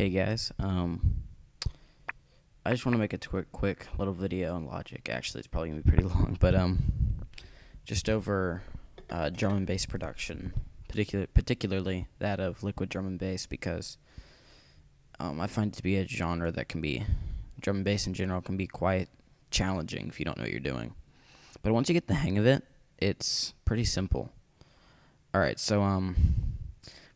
Hey guys, I just want to make a quick little video on Logic. Actually, it's probably gonna be pretty long, but just over drum and bass production, particularly that of liquid drum and bass, because I find it to be a genre that can be drum and bass in general can be quite challenging if you don't know what you're doing. But once you get the hang of it, it's pretty simple. All right, so I'm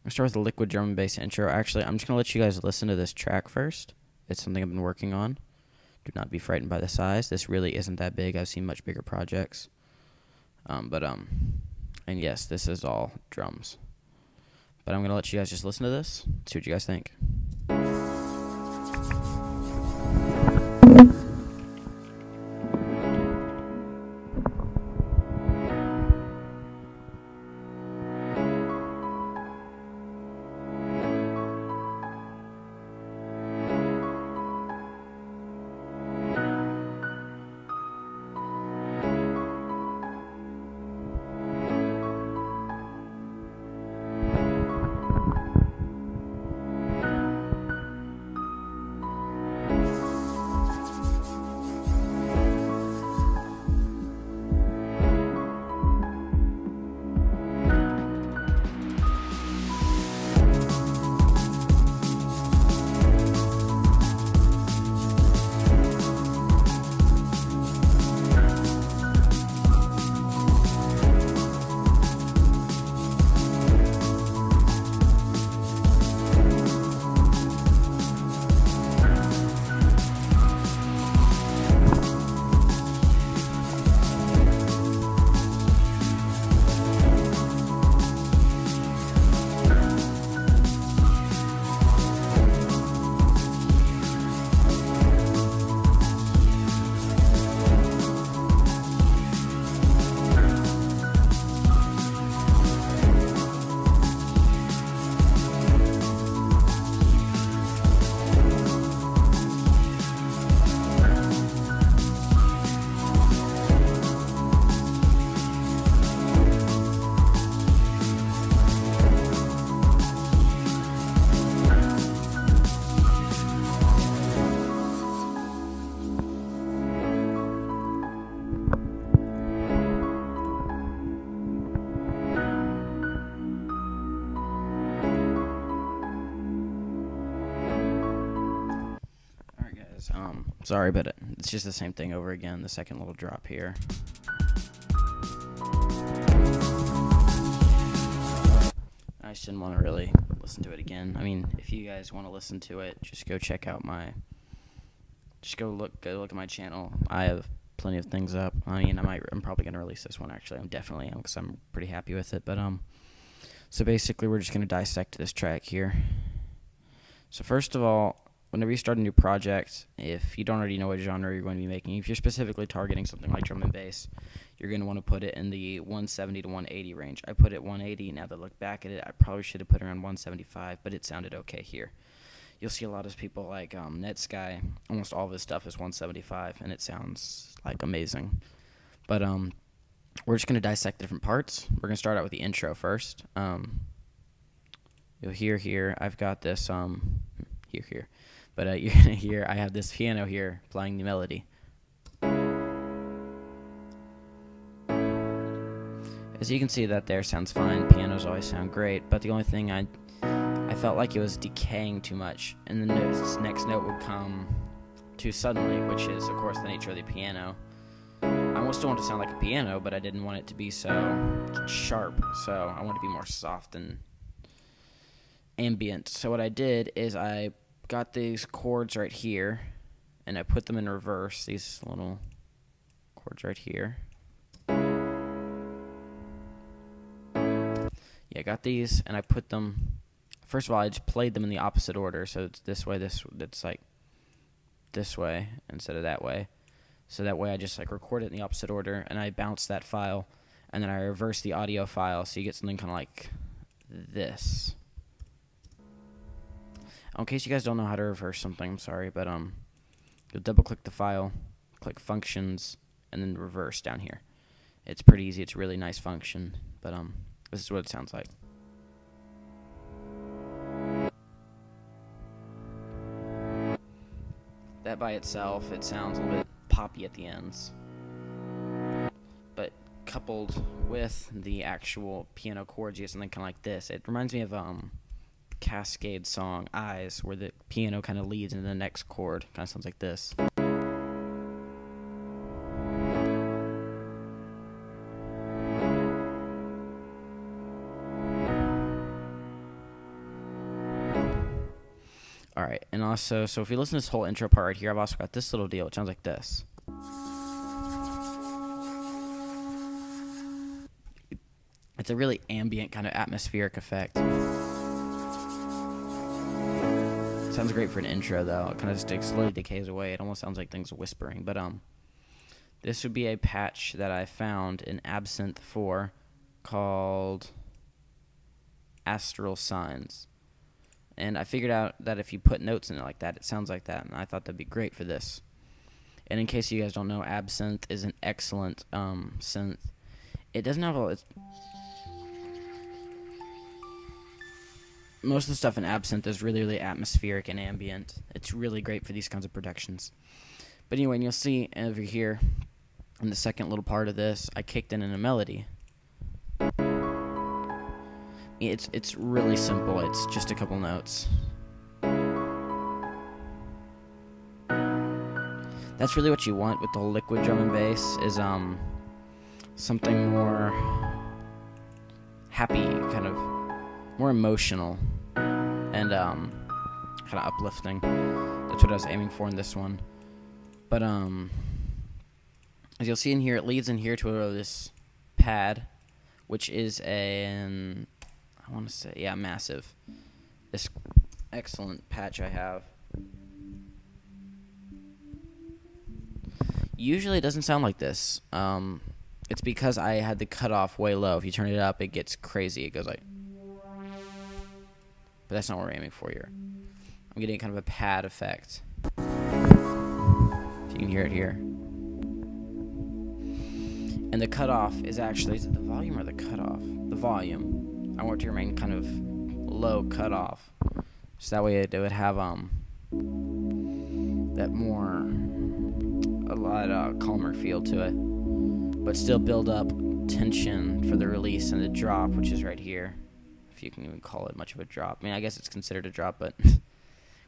gonna start with the liquid drum and bass intro. Actually, I'm just gonna let you guys listen to this track first. It's something I've been working on. Do not be frightened by the size. This really isn't that big. I've seen much bigger projects. And yes, this is all drums. But I'm gonna let you guys just listen to this, see what you guys think. Sorry, but it's just the same thing over again. The second little drop here. I just didn't want to really listen to it again. I mean, if you guys want to listen to it, just go check out go look at my channel. I have plenty of things up. I mean, I'm probably gonna release this one. Actually, I'm definitely because I'm pretty happy with it. But so basically, we're just gonna dissect this track here. So first of all, whenever you start a new project, if you don't already know what genre you're going to be making, if you're specifically targeting something like drum and bass, you're going to want to put it in the 170 to 180 range. I put it 180. Now that I look back at it, I probably should have put it around 175, but it sounded okay here. You'll see a lot of people like Netsky, almost all of his stuff is 175, and it sounds like amazing. But we're just going to dissect different parts. We're going to start out with the intro first. You'll hear here, I've got this, here. But you're going to hear, I have this piano here playing the melody. As you can see, that there sounds fine. Pianos always sound great, but the only thing I felt like it was decaying too much, and the next note would come too suddenly, which is, of course, the nature of the piano. I almost don't want to sound like a piano, but I didn't want it to be so sharp, so I want it to be more soft and ambient. So what I did is I got these chords right here, and I put them in reverse, these little chords right here. Yeah, I got these, and I put them, first of all, I just played them in the opposite order, so it's this way, it's like this way instead of that way. So that way I just like record it in the opposite order, and I bounce that file, and then I reverse the audio file, so you get something kind of like this. In case you guys don't know how to reverse something, I'm sorry, but you'll double-click the file, click Functions, and then Reverse down here. It's pretty easy. It's a really nice function, but this is what it sounds like. that by itself, it sounds a little bit poppy at the ends. But coupled with the actual piano chords, you get something kind of like this. It reminds me of Cascade song Eyes, where the piano kind of leads into the next chord. Kind of sounds like this. Alright, and also, so if you listen to this whole intro part right here, I've also got this little deal. It sounds like this. It's a really ambient kind of atmospheric effect. Sounds great for an intro, though. It kind of slowly decays away. It almost sounds like things whispering. But this would be a patch that I found in Absinthe 4 called Astral Signs. And I figured out that if you put notes in it like that, it sounds like that. And I thought that'd be great for this. And in case you guys don't know, Absinthe is an excellent synth. It doesn't have all... Most of the stuff in Absinthe is really, really atmospheric and ambient. It's really great for these kinds of productions. But anyway, and you'll see over here in the second little part of this, I kicked in a melody. It's really simple. It's just a couple notes. That's really what you want with the whole liquid drum and bass, is something more happy, kind of more emotional, and kind of uplifting. That's what I was aiming for in this one. But as you'll see in here, it leads in here to this pad, which is an, I want to say, yeah, massive. This excellent patch I have. Usually it doesn't sound like this. It's because I had the cutoff way low. If you turn it up, it gets crazy. It goes like... But that's not what we're aiming for here. I'm getting kind of a pad effect. If you can hear it here. And the cutoff is actually... Is it the volume or the cutoff? The volume. I want it to remain kind of low cutoff. So that way it would have that more... a lot calmer feel to it. But still build up tension for the release and the drop, which is right here. If you can even call it much of a drop. I mean, I guess it's considered a drop, but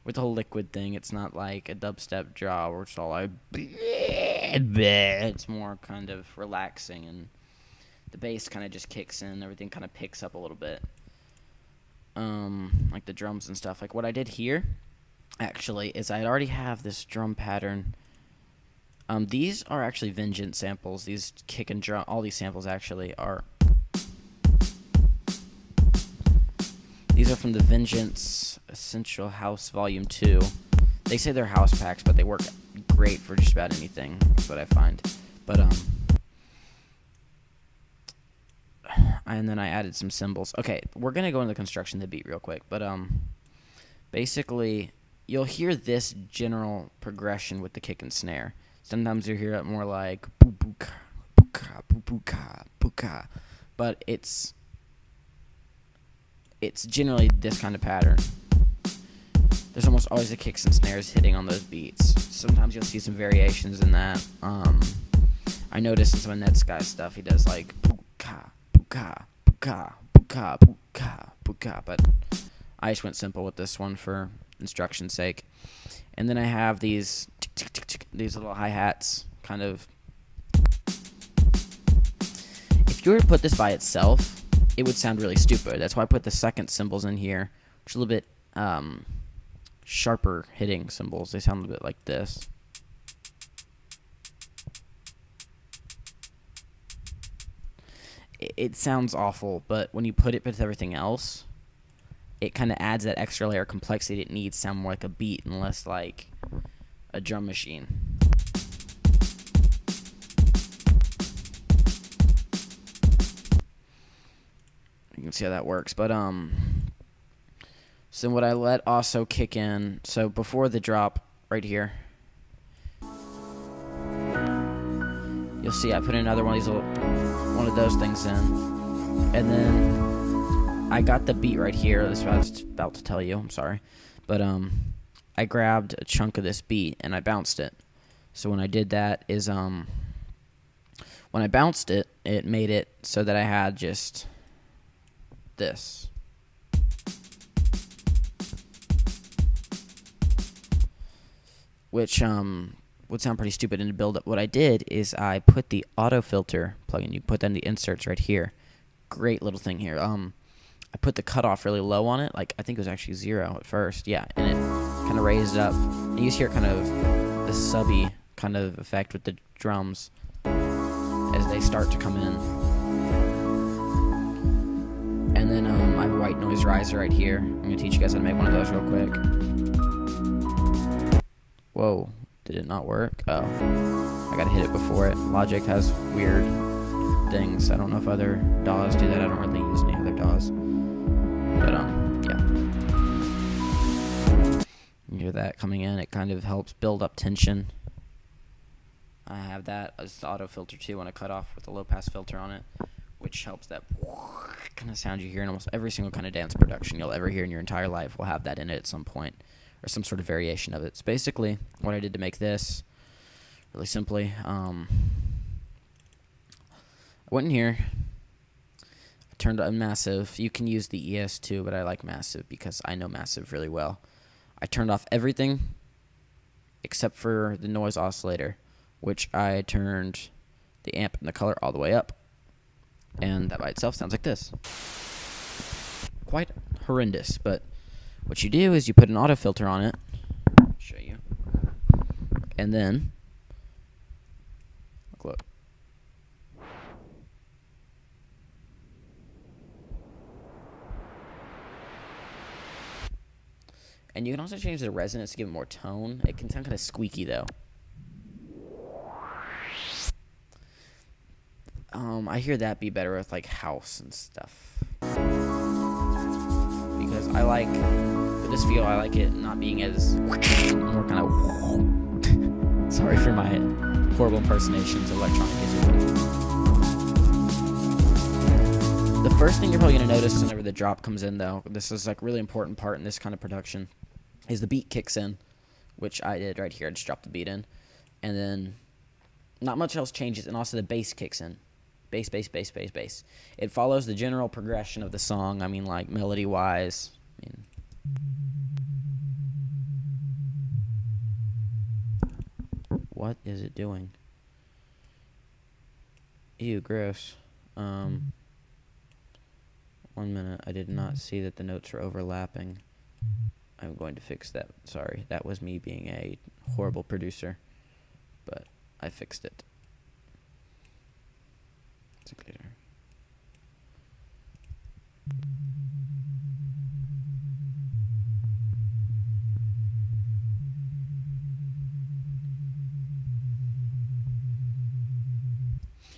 with the whole liquid thing, it's not like a dubstep drop where it's all like... It's more kind of relaxing, and the bass kind of just kicks in. Everything kind of picks up a little bit. Like the drums and stuff. Like what I did here, actually, is I already have this drum pattern. These are actually Vengeance samples. These kick and drum, all these samples actually are... These are from the Vengeance Essential House Volume 2. They say they're house packs, but they work great for just about anything. That's what I find. But, and then I added some cymbals. Okay, we're going to go into the construction of the beat real quick. But, basically, you'll hear this general progression with the kick and snare. Sometimes you hear it more like boo boo ka, boo ka, boo boo ka, boo ka. But it's generally this kind of pattern. There's almost always the kicks and snares hitting on those beats. Sometimes you'll see some variations in that. I noticed in some of Netsky's stuff he does like boo ka, boo ka, boo ka, boo ka, boo ka, boo ka. But I just went simple with this one for instruction's sake. And then I have these little hi-hats, kind of. If you were to put this by itself, it would sound really stupid. That's why I put the second cymbals in here, which are a little bit sharper hitting cymbals. They sound a little bit like this. It sounds awful, but when you put it with everything else, it kind of adds that extra layer of complexity it needs to sound more like a beat and less like a drum machine. You can see how that works. But so what I let also kick in, so before the drop right here, you'll see I put another one of these one of those things in, and then I got the beat right here. That's what I was about to tell you. I'm sorry, but I grabbed a chunk of this beat and I bounced it. So when I did that is when I bounced it, it made it so that I had just this. Which would sound pretty stupid in the build-up. What I did is I put the auto filter plugin. You put that in the inserts right here. Great little thing here. I put the cutoff really low on it. Like, I think it was actually 0 at first. Yeah, and it kind of raised it up. And you hear kind of the subby kind of effect with the drums as they start to come in. And then I have a white noise riser right here. I'm going to teach you guys how to make one of those real quick. Whoa, did it not work? Oh, I got to hit it before it. Logic has weird things. I don't know if other DAWs do that. I don't really use any other DAWs. But, yeah. You hear that coming in. It kind of helps build up tension. I have that as the auto filter too when I cut off with a low pass filter on it, which helps that kind of sound you hear in almost every single kind of dance production you'll ever hear in your entire life will have that in it at some point, or some sort of variation of it. So basically, what I did to make this, really simply, I went in here, I turned on massive. You can use the ES too, but I like massive because I know massive really well. I turned off everything except for the noise oscillator, which I turned the amp and the color all the way up. And that by itself sounds like this. Quite horrendous, but what you do is you put an auto filter on it. I'll show you. And then, look. And you can also change the resonance to give it more tone. It can sound kind of squeaky though. I hear that be better with like house and stuff. Because I like, with this feel, I like it not being as, more kind of, sorry for my horrible impersonations of electronic music. The first thing you're probably going to notice whenever the drop comes in though, this is like a really important part in this kind of production, is the beat kicks in, which I did right here. I just dropped the beat in. And then not much else changes, and also the bass kicks in. Bass, bass, bass, bass, bass. It follows the general progression of the song. I mean, like, melody-wise. I mean, what is it doing? Ew, gross. 1 minute. I did not see that the notes were overlapping. I'm going to fix that. Sorry, that was me being a horrible producer. But I fixed it. Later.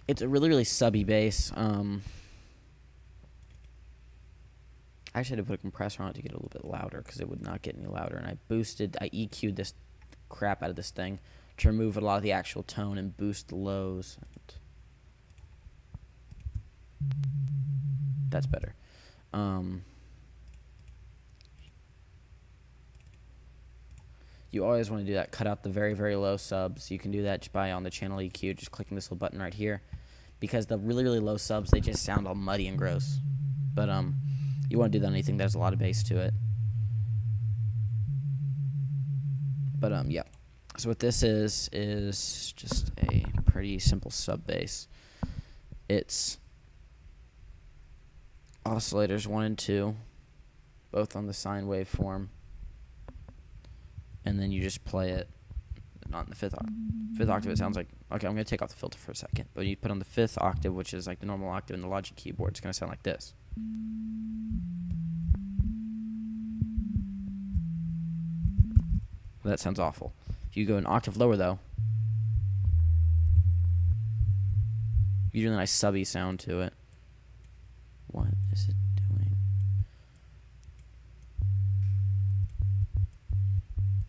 It's a really, really subby bass. I actually had to put a compressor on it to get it a little bit louder because it would not get any louder. And I EQ'd this crap out of this thing to remove a lot of the actual tone and boost the lows. That's better. You always want to do that. Cut out the very, very low subs. You can do that just by on the channel EQ, just clicking this little button right here. Because the really, really low subs, they just sound all muddy and gross. But you want to do that on anything that has a lot of bass to it. But yeah. So what this is just a pretty simple sub bass. It's oscillators 1 and 2, both on the sine waveform, and then you just play it not in the fifth octave. It sounds like, okay, I'm going to take off the filter for a second, but you put on the 5th octave, which is like the normal octave in the Logic keyboard. It's going to sound like this. Well, that sounds awful. If you go an octave lower though, you do a nice subby sound to it. What is it doing?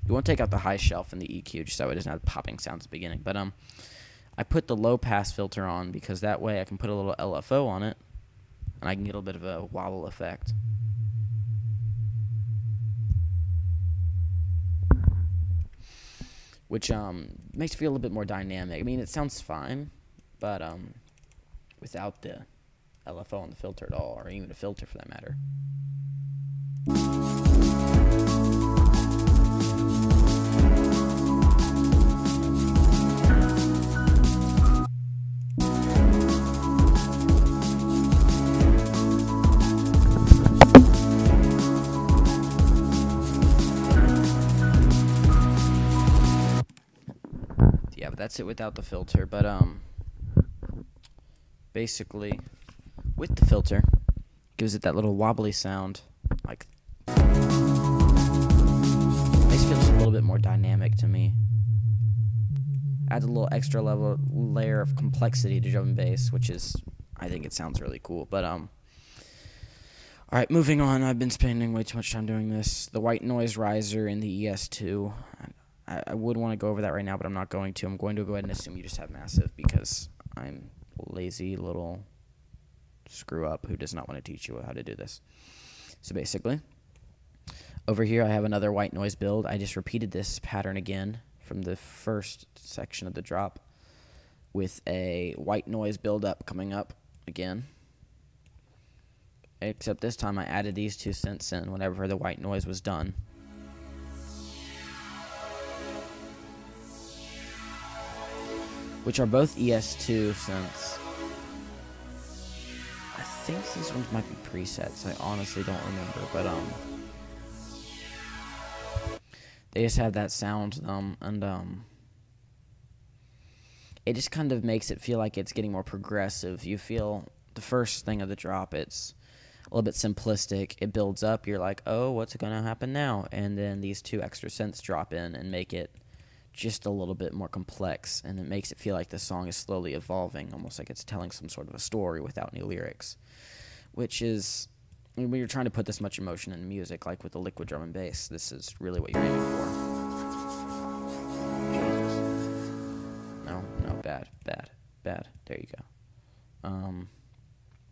You want to take out the high shelf in the EQ just so it doesn't have popping sounds at the beginning. But I put the low pass filter on because that way I can put a little LFO on it and I can get a little bit of a wobble effect. which makes it feel a little bit more dynamic. I mean, it sounds fine, but without the LFO and the filter at all, or even a filter for that matter. Yeah, but that's it without the filter. But basically, with the filter, gives it that little wobbly sound, like makes it feel just a little bit more dynamic to me. Adds a little extra layer of complexity to drum and bass, which is, I think it sounds really cool. But all right, moving on. I've been spending way too much time doing this. The white noise riser in the ES2. I would want to go over that right now, but I'm not going to. I'm going to go ahead and assume you just have massive, because I'm a lazy little screw up who does not want to teach you how to do this. So basically, over here I have another white noise build. I just repeated this pattern again from the first section of the drop with a white noise build up coming up again. Except this time I added these 2 synths in whenever the white noise was done. Which are both ES2 synths. I think these ones might be presets. I honestly don't remember, but they just have that sound to them, and it just kind of makes it feel like it's getting more progressive. You feel the first thing of the drop, it's a little bit simplistic. It builds up. You're like, oh, what's going to happen now? And then these 2 extra synths drop in and make it just a little bit more complex, and it makes it feel like the song is slowly evolving, almost like it's telling some sort of a story without any lyrics, which is, when you're trying to put this much emotion in music, like with the liquid drum and bass, this is really what you're aiming for. No, bad. There you go.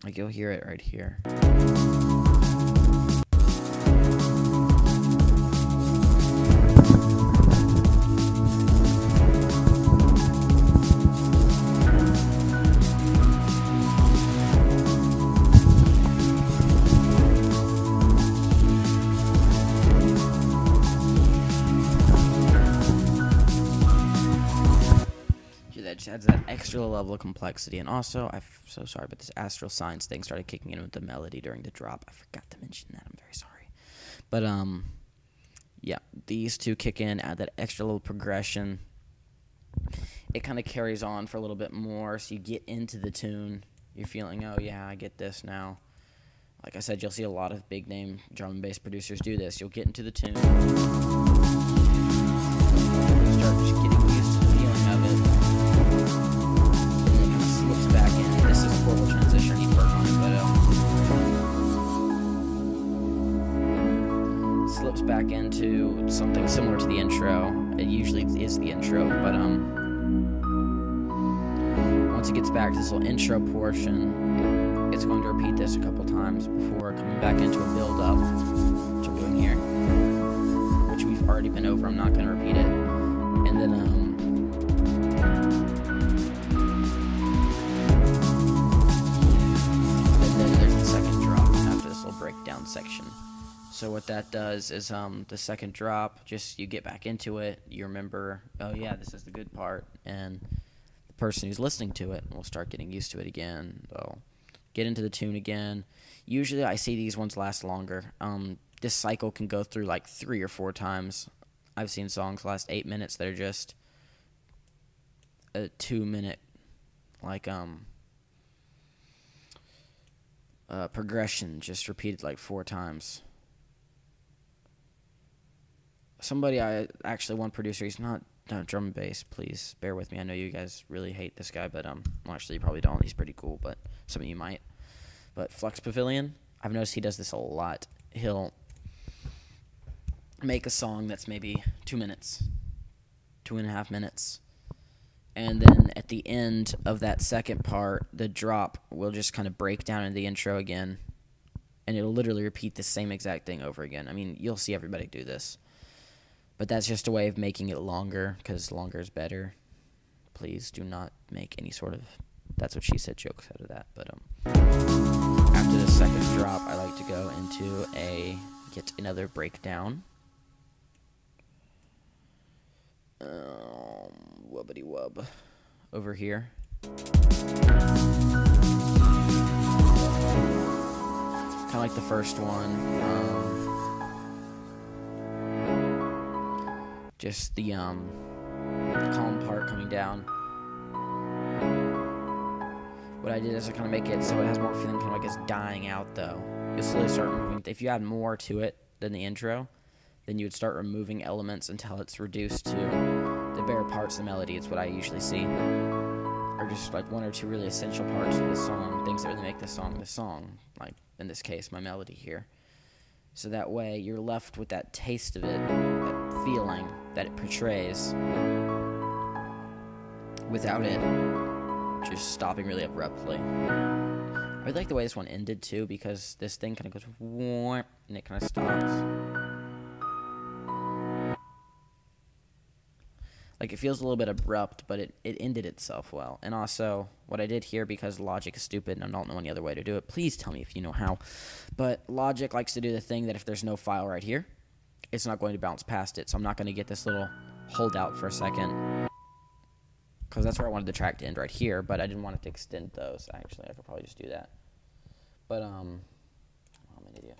Like, you'll hear it right here. Adds that extra level of complexity. And also, I'm so sorry, but this Astral Signs thing started kicking in with the melody during the drop. I forgot to mention that. I'm very sorry. But yeah, these 2 kick in, add that extra little progression. It kind of carries on for a little bit more, so you get into the tune. You're feeling, oh yeah, I get this now. Like I said, you'll see a lot of big name drum and bass producers do this. You'll get into the tune, start just getting used to the feeling of it. Back in. This is a horrible transition. I need to work on it, but slips back into something similar to the intro. It usually is the intro, but once it gets back to this little intro portion, it's going to repeat this a couple times before coming back into a build-up, which I'm doing here, which we've already been over. I'm not going to repeat it, and then breakdown section. So what that does is the second drop, just you get back into it, you remember, oh yeah, this is the good part, and the person who's listening to it will start getting used to it again. They'll get into the tune again. Usually I see these ones last longer. This cycle can go through like 3 or 4 times. I've seen songs last 8 minutes that are just a 2-minute like progression, just repeated like 4 times. One producer, he's not drum and bass, please bear with me. I know you guys really hate this guy, but well, actually you probably don't. He's pretty cool, but some of you might. But Flux Pavilion, I've noticed he does this a lot. He'll make a song that's maybe 2 minutes, 2.5 minutes, and then at the end of that second part, the drop will just kind of break down into the intro again, and it'll literally repeat the same exact thing over again. I mean, you'll see everybody do this. But that's just a way of making it longer, because longer is better. Please do not make any sort of "that's what she said" jokes out of that. But after the second drop, I like to go into yet another breakdown. Wubbity wub over here. Kind of like the first one. Just the calm part coming down. What I did is I kind of make it so it has more feeling kind of like it's dying out, though. You slowly start moving. If you add more to it than the intro, then you would start removing elements until it's reduced to the bare parts of the melody. It's what I usually see. Or just like one or two really essential parts of the song, things that really make the song. Like, in this case, my melody here. So that way, you're left with that taste of it, that feeling that it portrays, without it just stopping really abruptly. I really like the way this one ended, too, because this thing kind of goes, whoop, and it kind of stops. Like, it feels a little bit abrupt, but it ended itself well. And also, what I did here, because Logic is stupid and I don't know any other way to do it, please tell me if you know how. But Logic likes to do the thing that if there's no file right here, it's not going to bounce past it. So I'm not going to get this little holdout for a second, because that's where I wanted the track to end, right here. But I didn't want it to extend those. Actually, I could probably just do that. But, I'm an idiot.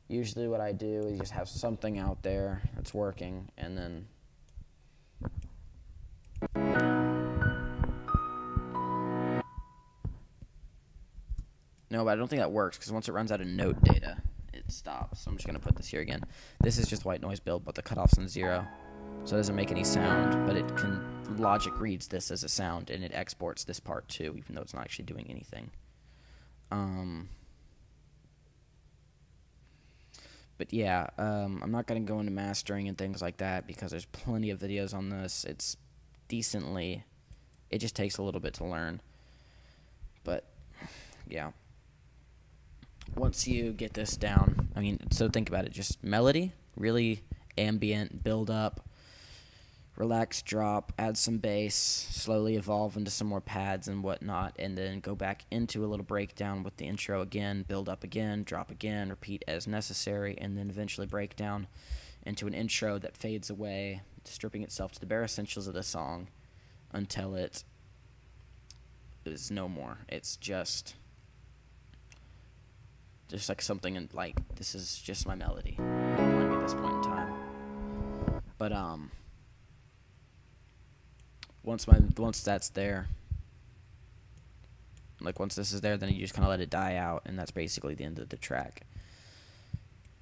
Usually what I do is just have something out there that's working, and then... No, but I don't think that works, because once it runs out of note data, it stops. So I'm just going to put this here again. This is just white noise build, but the cutoff's in 0. So it doesn't make any sound, but Logic reads this as a sound, and it exports this part too, even though it's not actually doing anything. But yeah, I'm not going to go into mastering and things like that, because there's plenty of videos on this. It's decently, it just takes a little bit to learn. But yeah, once you get this down, I mean, so think about it, just melody, really ambient, build up, relax, drop, add some bass, slowly evolve into some more pads and whatnot, and then go back into a little breakdown with the intro again, build up again, drop again, repeat as necessary, and then eventually break down into an intro that fades away, stripping itself to the bare essentials of the song until it is no more. It's just like something in, like, this is just my melody playing at this point in time. But once that's there, like once this is there, then you just kind of let it die out, and that's basically the end of the track.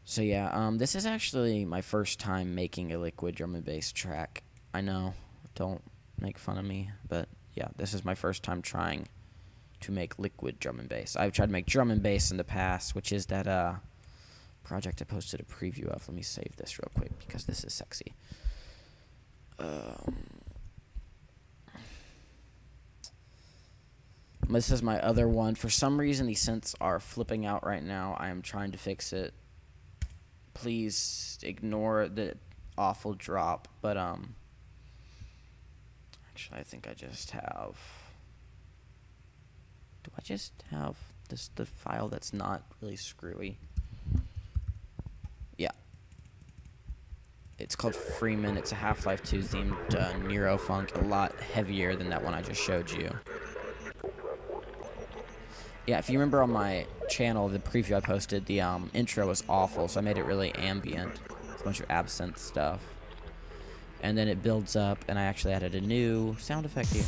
So yeah, this is actually my first time making a liquid drum and bass track. I know, don't make fun of me, but yeah, this is my first time trying to make liquid drum and bass. I've tried to make drum and bass in the past, which is that project I posted a preview of. Let me save this real quick, because this is sexy. This is my other one. For some reason, these synths are flipping out right now. I am trying to fix it. Please ignore the awful drop. But, actually, I think I just have... Do I just have the file that's not really screwy? Yeah. It's called Freeman. It's a Half-Life 2 themed Neurofunk, a lot heavier than that one I just showed you. Yeah, if you remember on my channel, the preview I posted, the intro was awful, so I made it really ambient. It's a bunch of absinthe stuff. And then it builds up, and I actually added a new sound effect here.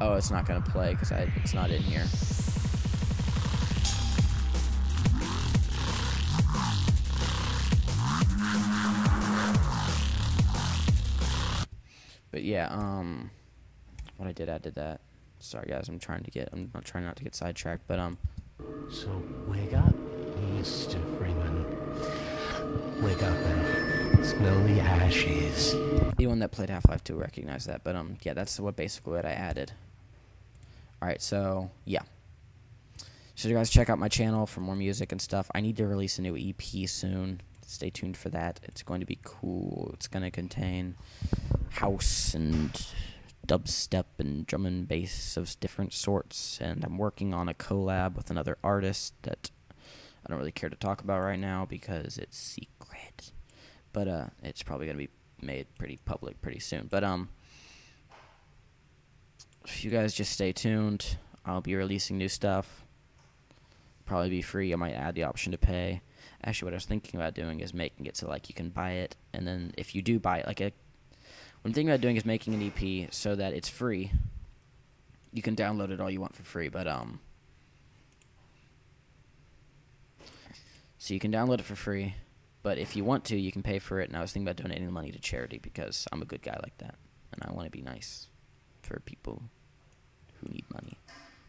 Oh, it's not going to play because it's not in here. But yeah, what I did that. Sorry guys, I'm trying not to get sidetracked, but So wake up, Mr. Freeman. Wake up and smell the ashes. Anyone that played Half-Life 2 recognized that, but yeah, that's basically what I added. Alright, so yeah. So you guys check out my channel for more music and stuff. I need to release a new EP soon. Stay tuned for that. It's going to be cool. It's going to contain house and dubstep and drum and bass of different sorts. And I'm working on a collab with another artist that I don't really care to talk about right now because it's secret. But it's probably going to be made pretty public pretty soon. But if you guys just stay tuned, I'll be releasing new stuff. Probably be free. I might add the option to pay. Actually, what I was thinking about doing is making it so like you can buy it, and then if you do buy it, what I'm thinking about doing is making an EP so that it's free. You can download it all you want for free, but so you can download it for free, but if you want to, you can pay for it. And I was thinking about donating the money to charity because I'm a good guy like that, and I want to be nice for people who need money.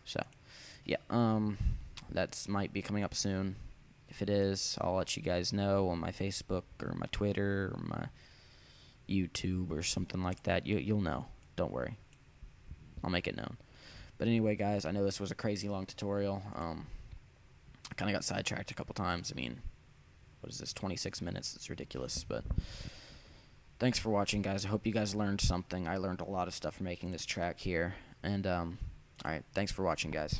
So, yeah, that might be coming up soon. If it is, I'll let you guys know on my Facebook or my Twitter or my YouTube or something like that. You'll know. Don't worry. I'll make it known. But anyway, guys, I know this was a crazy long tutorial. I kind of got sidetracked a couple times. I mean, what is this, 26 minutes? It's ridiculous. But thanks for watching, guys. I hope you guys learned something. I learned a lot of stuff from making this track here. And, all right, thanks for watching, guys.